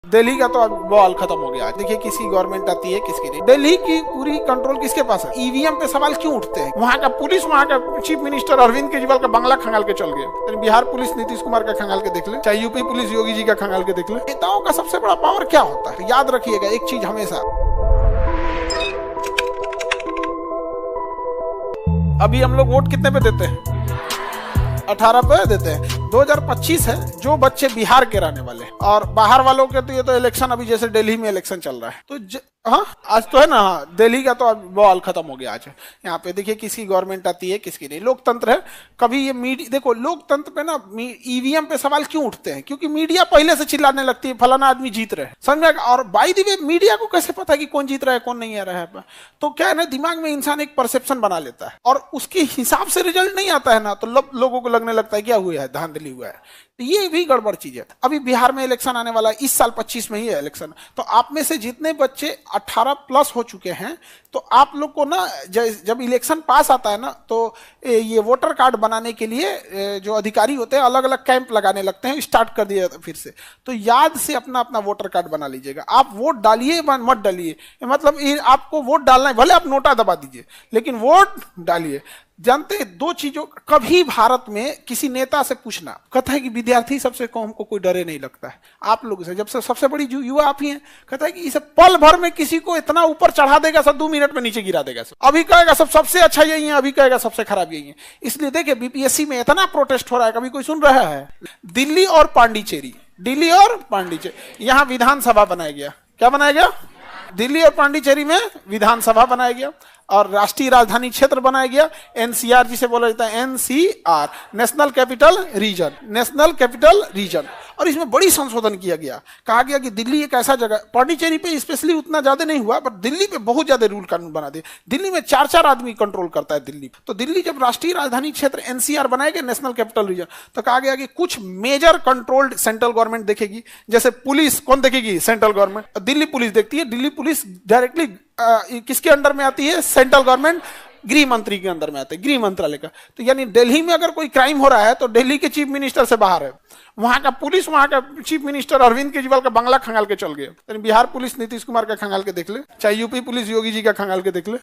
दिल्ली का तो अब बॉल खत्म हो गया। देखिए किसकी गवर्नमेंट आती है किसकी नहीं। दिल्ली की पूरी कंट्रोल किसके पास है? ईवीएम पे सवाल क्यों उठते हैं? वहाँ का पुलिस, वहाँ का चीफ मिनिस्टर अरविंद केजरीवाल का बंगला खंगाल के चल गए। बिहार पुलिस नीतीश कुमार का खंगाल के देख ले, चाहे यूपी पुलिस योगी जी का खंगाल के देख ले। नेताओं का सबसे बड़ा पावर क्या होता है? याद रखिएगा एक चीज हमेशा, अभी हम लोग वोट कितने पे देते हैं? 18 पे देते हैं। 2025 है, जो बच्चे बिहार के रहने वाले और बाहर वालों के तो ये तो इलेक्शन, अभी जैसे दिल्ली में इलेक्शन चल रहा है तो हाँ आज तो है ना, हाँ दिल्ली का तो अब बॉल खत्म हो गया। आज यहाँ पे देखिए किसकी गवर्नमेंट आती है किसकी नहीं। लोकतंत्र है, कभी ये मीडिया, देखो लोकतंत्र पे ना ईवीएम पे सवाल क्यों उठते हैं? क्योंकि मीडिया पहले से चिल्लाने लगती है फलाना आदमी जीत रहे, समझ में? और बाय द वे मीडिया को कैसे पता है कि कौन जीत रहा है कौन नहीं आ रहा है? तो क्या है ना, दिमाग में इंसान एक परसेप्शन बना लेता है और उसके हिसाब से रिजल्ट नहीं आता है ना, तो लोगों को लगने लगता है क्या हुआ है, धांधली हुआ है। तो ये भी गड़बड़ चीज है। अभी बिहार में इलेक्शन आने वाला है, इस साल 25 में ही है इलेक्शन। तो आप में से जितने बच्चे 18 प्लस हो चुके हैं, तो आप लोग को ना जब इलेक्शन पास आता है ना, तो ये वोटर कार्ड बनाने के लिए जो अधिकारी होते हैं अलग अलग कैंप लगाने लगते हैं, स्टार्ट कर दिया फिर से। तो याद से अपना अपना वोटर कार्ड बना लीजिएगा। आप वोट डालिए मत डालिए, मतलब आपको वोट डालना है, भले आप नोटा दबा दीजिए लेकिन वोट डालिए। जानते हैं दो चीजों, कभी भारत में किसी नेता से पूछना, कहता है कि विद्यार्थी सबसे कौम को कोई डरे नहीं लगता है आप लोगों से, जब से सबसे बड़ी युवा आप ही हैं। कहता है कि इसे पल भर में किसी को इतना ऊपर चढ़ा देगा, सब 2 मिनट में नीचे गिरा देगा। अभी कहेगा सब सबसे अच्छा यही है, अभी कहेगा सबसे खराब यही है। इसलिए देखिए बीपीएससी में इतना प्रोटेस्ट हो रहा है, कभी कोई सुन रहा है? दिल्ली और पांडिचेरी, दिल्ली और पांडिचेरी, यहाँ विधानसभा बनाया गया। क्या बनाया गया? दिल्ली और पांडिचेरी में विधानसभा बनाया गया और राष्ट्रीय राजधानी क्षेत्र बनाया गया, एनसीआर जिसे बोला जाता है, NCR, national capital region, national capital region. और इसमें बड़ी संशोधन किया गया, कहा गया कि दिल्ली एक ऐसा जगह, पांडिचेरी पे स्पेशली उतना ज्यादा नहीं हुआ, पर दिल्ली पे बहुत ज्यादा रूल कानून बना दिए। दिल्ली में 4-4 आदमी कंट्रोल करता है दिल्ली। तो दिल्ली जब राष्ट्रीय राजधानी क्षेत्र एनसीआर बनाया गया, नेशनल कैपिटल रीजन, तो कहा गया कि कुछ मेजर कंट्रोल्ड सेंट्रल गवर्नमेंट देखेगी। जैसे पुलिस कौन देखेगी? Central government. दिल्ली पुलिस देखती है। दिल्ली पुलिस डायरेक्टली किसके अंडर में आती है? सेंट्रल गवर्नमेंट, गृह मंत्री के अंदर में आते हैं, गृह मंत्रालय का। तो यानी दिल्ली में अगर कोई क्राइम हो रहा है तो दिल्ली के चीफ मिनिस्टर से बाहर है। वहां का पुलिस, वहां का चीफ मिनिस्टर अरविंद केजरीवाल का बंगला खंगाल के चल गए। बिहार पुलिस नीतीश कुमार का खंगाल के देख ले, चाहे यूपी पुलिस योगी जी का खंगाल के देख ले।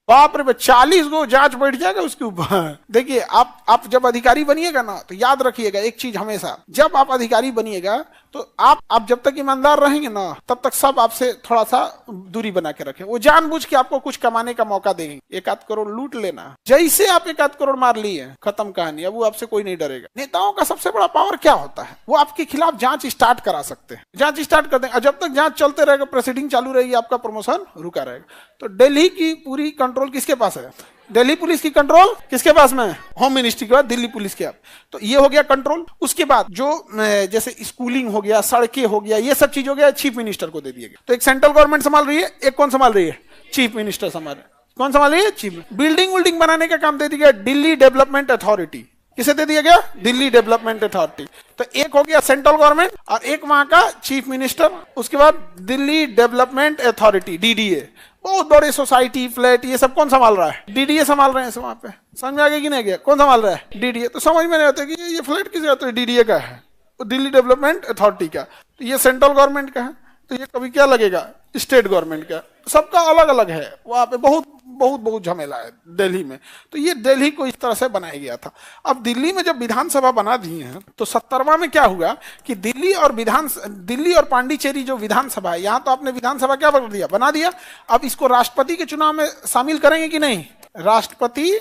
बाप रे, 40 गो जांच बैठ जाएगा उसके ऊपर। देखिए आप जब अधिकारी बनिएगा ना, तो याद रखिएगा एक चीज हमेशा, जब आप अधिकारी बनिएगा तो आप जब तक ईमानदार रहेंगे ना, तब तक सब आपसे थोड़ा सा दूरी बना के रखें। वो जानबूझ के आपको कुछ कमाने का मौका देंगे। 1-8 करोड़ लूट लेना, जैसे आप 1-8 करोड़ मार लिए, खत्म कहानी। अब वो आपसे कोई नहीं डरेगा। नेताओं का सबसे बड़ा पावर क्या होता है? वो आपके खिलाफ जांच स्टार्ट करा सकते हैं, जांच स्टार्ट कर देंगे। जब तक जांच चलते रहेगा, प्रोसीडिंग चालू रहेगी, आपका प्रमोशन रुका रहेगा। तो दिल्ली की पूरी कंट्रोल किसके पास है? दिल्ली पुलिस की कंट्रोल किसके पास में है? होम मिनिस्ट्री के बाद दिल्ली पुलिस के। आप तो ये हो गया कंट्रोल। उसके बाद जो जैसे स्कूलिंग हो गया, सड़कें हो गया, ये सब चीज हो गया, चीफ मिनिस्टर को दे दिया गया। तो एक सेंट्रल गवर्नमेंट संभाल रही है, एक कौन संभाल रही है? चीफ मिनिस्टर संभाल रहे। कौन संभाल रही है? चीफ। बिल्डिंग बनाने का काम दे दिया गया दिल्ली डेवलपमेंट अथॉरिटी। किसे दे दिया गया? Delhi development authority. तो एक हो गया सेंट्रल गवर्नमेंट और एक वहां का चीफ मिनिस्टर। उसके बाद दिल्ली डेवलपमेंट अथॉरिटी, डीडीए। बहुत बड़े सोसाइटी, फ्लैट, ये सब कौन संभाल रहा है? डीडीए संभाल रहे हैं। वहां पे समझ में आ गया कि नहीं गया? कौन संभाल रहा है? डीडीए। तो समझ में नहीं आता कि ये फ्लैट किसका है, तो डीडीए का है, दिल्ली डेवलपमेंट अथॉरिटी का। तो ये सेंट्रल गवर्नमेंट का है, तो ये कभी क्या लगेगा? स्टेट गवर्नमेंट का। सबका अलग अलग है। वहां पे बहुत झमेला है दिल्ली में। तो ये दिल्ली को इस तरह से बनाया गया था। अब दिल्ली में जब विधानसभा बना दी है, तो 70वां में क्या हुआ कि दिल्ली और पांडिचेरी जो विधानसभा है, यहाँ तो आपने विधानसभा क्या कर दिया? बना दिया। अब इसको राष्ट्रपति के चुनाव में शामिल करेंगे कि नहीं? राष्ट्रपति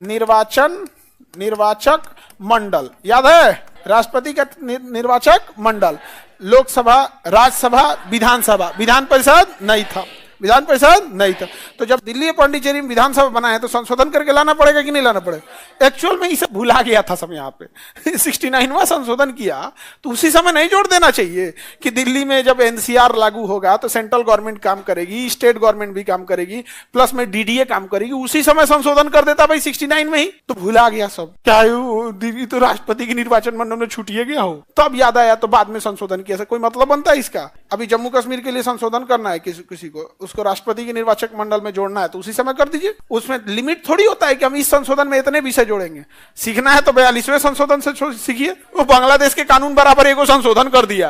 निर्वाचक मंडल, याद है? राष्ट्रपति का निर्वाचक मंडल, लोकसभा, राज्यसभा, विधानसभा, विधान परिषद नहीं था। विधान परिषद नहीं था। तो जब दिल्ली और पांडिचेरी में विधानसभा बना है, तो संशोधन करके लाना पड़ेगा कि नहीं लाना पड़ेगा? एक्चुअल में इसे भुला गया था सब यहाँ पे 69वां संशोधन किया, तो उसी समय नहीं जोड़ देना चाहिए कि दिल्ली में जब एनसीआर लागू होगा तो सेंट्रल गवर्नमेंट काम करेगी, स्टेट गवर्नमेंट भी काम करेगी, प्लस में डीडीए काम करेगी। उसी समय संशोधन कर देता भाई 69 में ही, तो भुला गया सब। क्या दिल्ली तो राष्ट्रपति के निर्वाचन मंडल में छूटिए गया हो, तब याद आया, तो बाद में संशोधन किया। कोई मतलब बनता है इसका? अभी जम्मू कश्मीर के लिए संशोधन करना है किसी को, उसको राष्ट्रपति के निर्वाचक मंडल में जोड़ना है, तो उसी समय कर दीजिए। उसमें लिमिट थोड़ी होता है कि हम इस संशोधन में इतने विषय जोड़ेंगे। सीखना है तो 42वें संशोधन से सीखिए। वो बांग्लादेश के कानून बराबर एगो संशोधन कर दिया,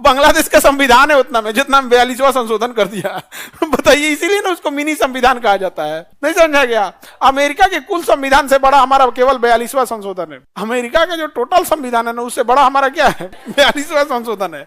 बांग्लादेश का संविधान है उतना में जितना में 42वां संशोधन कर दिया। बताइए, इसीलिए ना उसको मिनी संविधान कहा जाता है। नहीं समझा गया? अमेरिका के कुल संविधान से बड़ा हमारा केवल 42वां संशोधन है। अमेरिका का जो टोटल संविधान है ना, उससे बड़ा हमारा क्या है? 42वां संशोधन है।